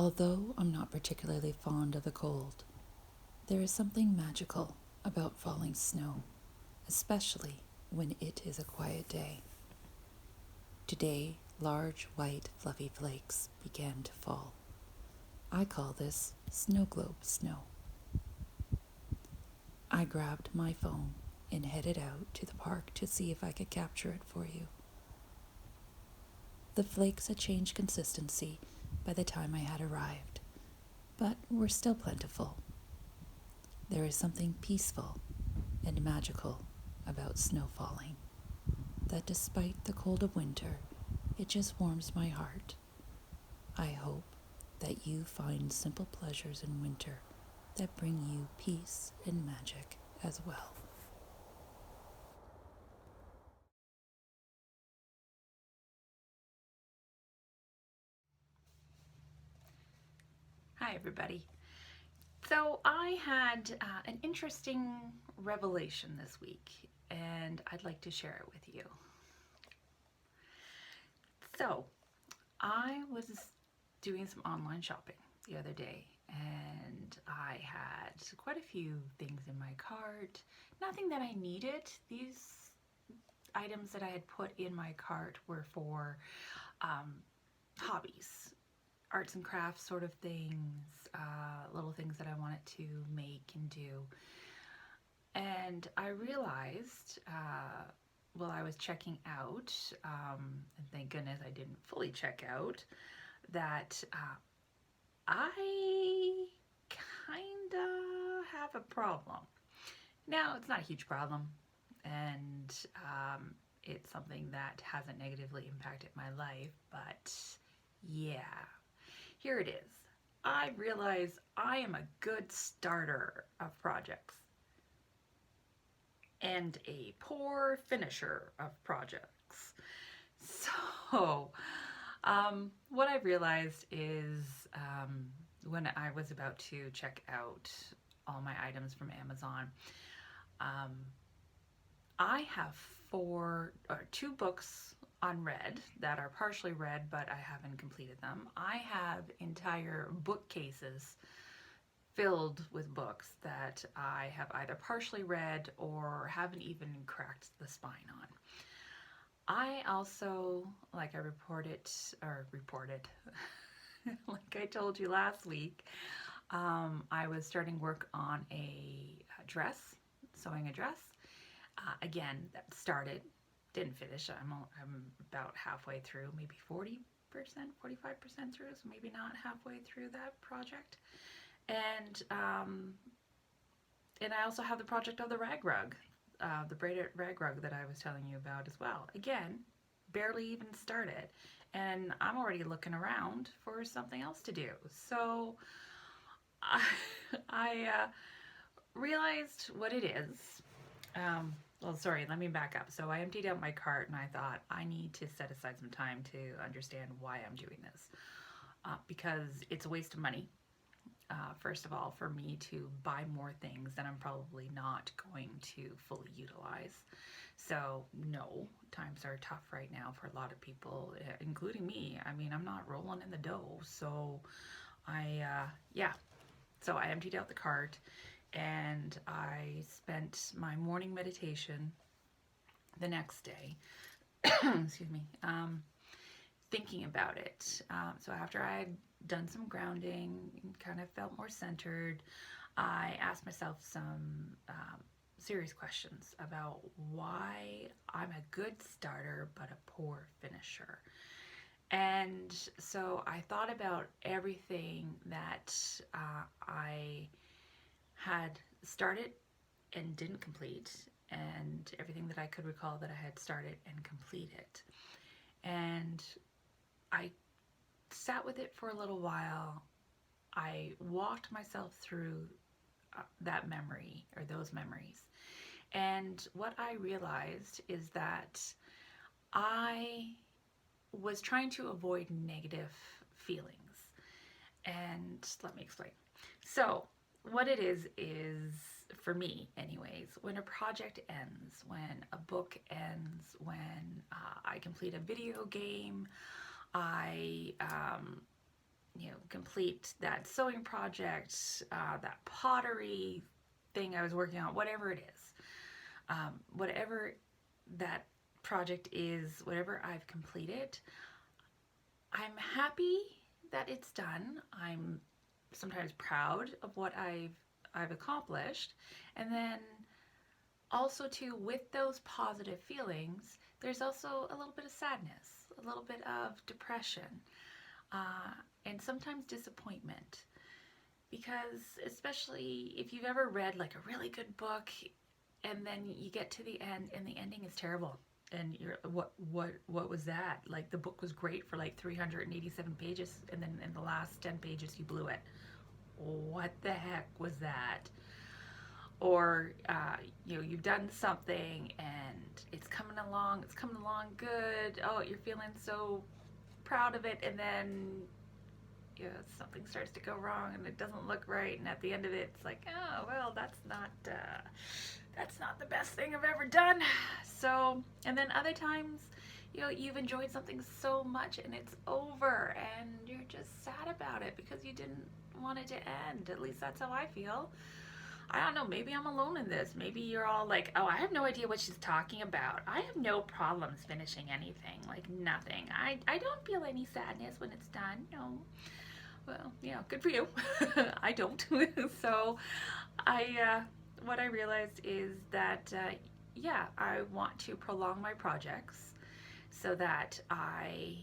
Although I'm not particularly fond of the cold, there is something magical about falling snow, especially when it is a quiet day. Today, large white fluffy flakes began to fall. I call this snow globe snow. I grabbed my phone and headed out to the park to see if I could capture it for you. The flakes had changed consistency by the time I had arrived, but were still plentiful. There is something peaceful and magical about snow falling, that despite the cold of winter, it just warms my heart. I hope that you find simple pleasures in winter that bring you peace and magic as well. Hi, everybody. So, I had an interesting revelation this week, and I'd like to share it with you. So, I was doing some online shopping the other day, and I had quite a few things in my cart. Nothing that I needed. These items that I had put in my cart were for um, hobbies, arts and crafts sort of things, little things that I wanted to make and do. And I realized while I was checking out, and thank goodness I didn't fully check out, that I kind of have a problem. Now, it's not a huge problem, and it's something that hasn't negatively impacted my life, but yeah, here it is. I realize I am a good starter of projects and a poor finisher of projects. So, what I realized is when I was about to check out all my items from Amazon, um, I have two books unread that are partially read, but I haven't completed them. I have entire bookcases filled with books that I have either partially read or haven't even cracked the spine on. I also, like I reported, like I told you last week, I was starting work on a dress, sewing a dress. Again, that started, didn't finish. I'm about halfway through, maybe 40%, 45% through, so maybe not halfway through that project. And and I also have the project of the rag rug, the braided rag rug that I was telling you about as well. Again, barely even started, and I'm already looking around for something else to do. So I, I realized what it is. Well, sorry, let me back up. So I emptied out my cart and I thought I need to set aside some time to understand why I'm doing this. Because it's a waste of money, first of all, for me to buy more things that I'm probably not going to fully utilize. So, no, times are tough right now for a lot of people, including me. I mean, I'm not rolling in the dough. So, yeah. So I emptied out the cart and I spent my morning meditation the next day, excuse me, thinking about it. So after I had done some grounding, kind of felt more centered, I asked myself some serious questions about why I'm a good starter but a poor finisher. And so I thought about everything that I had started and didn't complete, and everything that I could recall that I had started and completed. And I sat with it for a little while. I walked myself through that memory or those memories. And what I realized is that I was trying to avoid negative feelings. And let me explain. So, what it is for me, anyways, when a project ends, when a book ends, when I complete a video game, I complete that sewing project, that pottery thing I was working on, whatever it is, whatever that project is, whatever I've completed, I'm happy that it's done. I'm sometimes proud of what I've accomplished. And then also too, with those positive feelings, there's also a little bit of sadness, a little bit of depression, and sometimes disappointment. Because especially if you've ever read like a really good book and then you get to the end and the ending is terrible, and you're what was that? Like, the book was great for like 387 pages, and then in the last 10 pages you blew it. What the heck was that? Or you've done something and it's coming along good. Oh, you're feeling so proud of it, and then something starts to go wrong and it doesn't look right, and at the end of it it's like, oh well, that's not the best thing I've ever done. So, and then other times, you've enjoyed something so much and it's over and you're just sad about it because you didn't want it to end. At least that's how I feel. I don't know, maybe I'm alone in this. Maybe you're all like, oh, I have no idea what she's talking about. I have no problems finishing anything, like nothing. I don't feel any sadness when it's done, no. Well, yeah, good for you. I don't. So what I realized is that, I want to prolong my projects so that I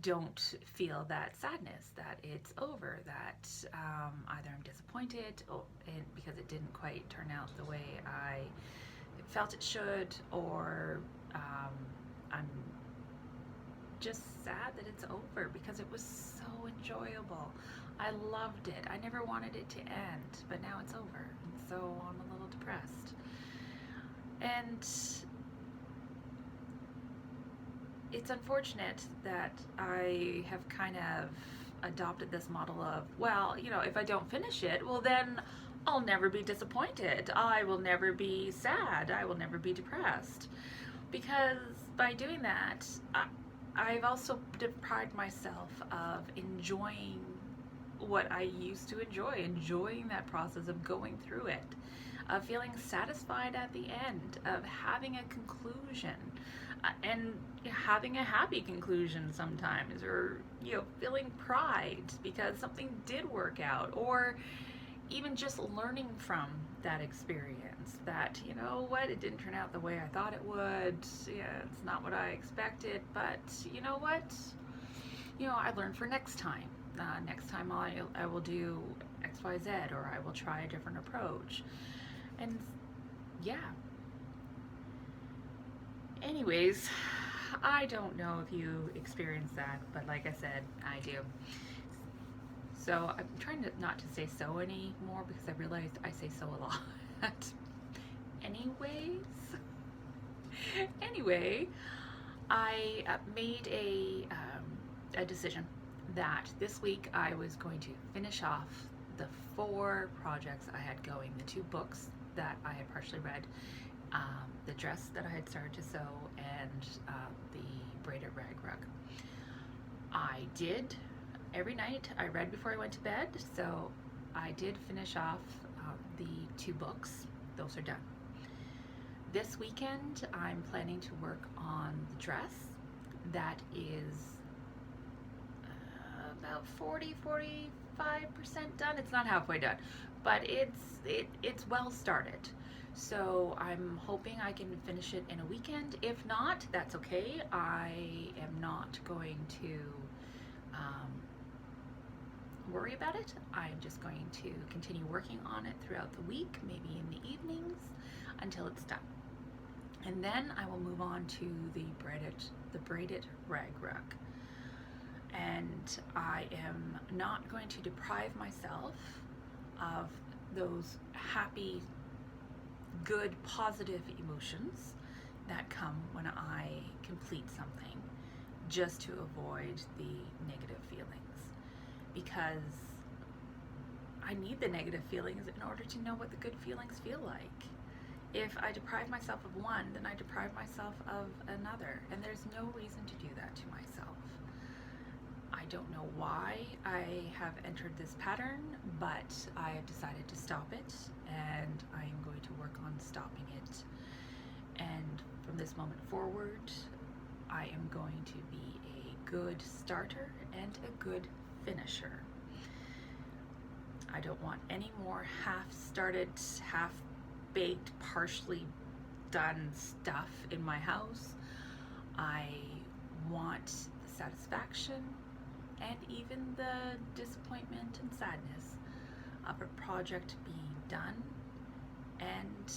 don't feel that sadness that it's over, that either I'm disappointed because it didn't quite turn out the way I felt it should, or I'm just sad that it's over because it was so enjoyable. I loved it. I never wanted it to end, but now it's over, and so I'm a little depressed. And it's unfortunate that I have kind of adopted this model of, well, if I don't finish it, well then I'll never be disappointed. I will never be sad. I will never be depressed. Because by doing that, I've also deprived myself of enjoying what I used to enjoying that process of going through it, of feeling satisfied at the end, of having a conclusion, and having a happy conclusion sometimes, or feeling pride because something did work out, or even just learning from that experience that, what, it didn't turn out the way I thought it would. Yeah, it's not what I expected, but you know what? I learned for next time. Next time I will do X, Y, Z, or I will try a different approach. And yeah. Anyways, I don't know if you experience that, but like I said, I do. So I'm trying not to say so anymore because I realized I say so a lot. Anyway, I made a decision that this week I was going to finish off the 4 projects I had going, the 2 books that I had partially read, the dress that I had started to sew, and the braided rag rug. I did. Every night I read before I went to bed, so I did finish off the 2 books. Those are done. This weekend I'm planning to work on the dress. That is about 40-45% done. It's not halfway done, but it's well started. So I'm hoping I can finish it in a weekend. If not, that's okay. I am not going to worry about it. I'm just going to continue working on it throughout the week, maybe in the evenings, until it's done. And then I will move on to the braided rag rug. And I am not going to deprive myself of those happy, good, positive emotions that come when I complete something, just to avoid the negative feelings. Because I need the negative feelings in order to know what the good feelings feel like. If I deprive myself of one, then I deprive myself of another, and there's no reason to do that to myself. I don't know why I have entered this pattern, but I have decided to stop it, and I am going to work on stopping it. And from this moment forward, I am going to be a good starter and a good finisher. I don't want any more half-started, half-baked, partially done stuff in my house. I want the satisfaction and even the disappointment and sadness of a project being done and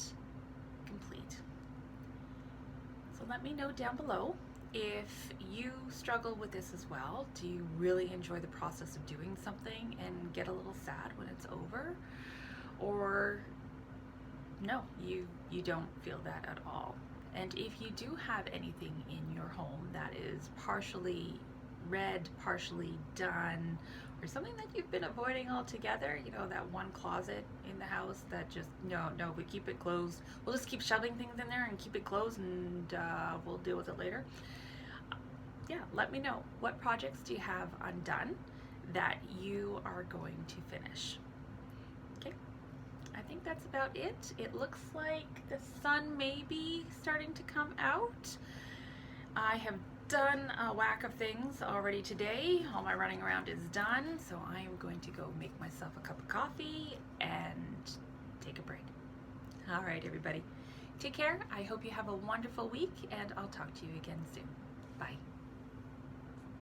complete. So let me know down below if you struggle with this as well. Do you really enjoy the process of doing something and get a little sad when it's over? Or no, you don't feel that at all? And if you do have anything in your home that is partially read, partially done, or something that you've been avoiding altogether, you know, that one closet in the house that just, no, we keep it closed. We'll just keep shoving things in there and keep it closed, and we'll deal with it later. Yeah, let me know. What projects do you have undone that you are going to finish? Okay, I think that's about it. It looks like the sun may be starting to come out. I have done a whack of things already today. All my running around is done, so I am going to go make myself a cup of coffee and take a break. All right, everybody. Take care. I hope you have a wonderful week, and I'll talk to you again soon. Bye.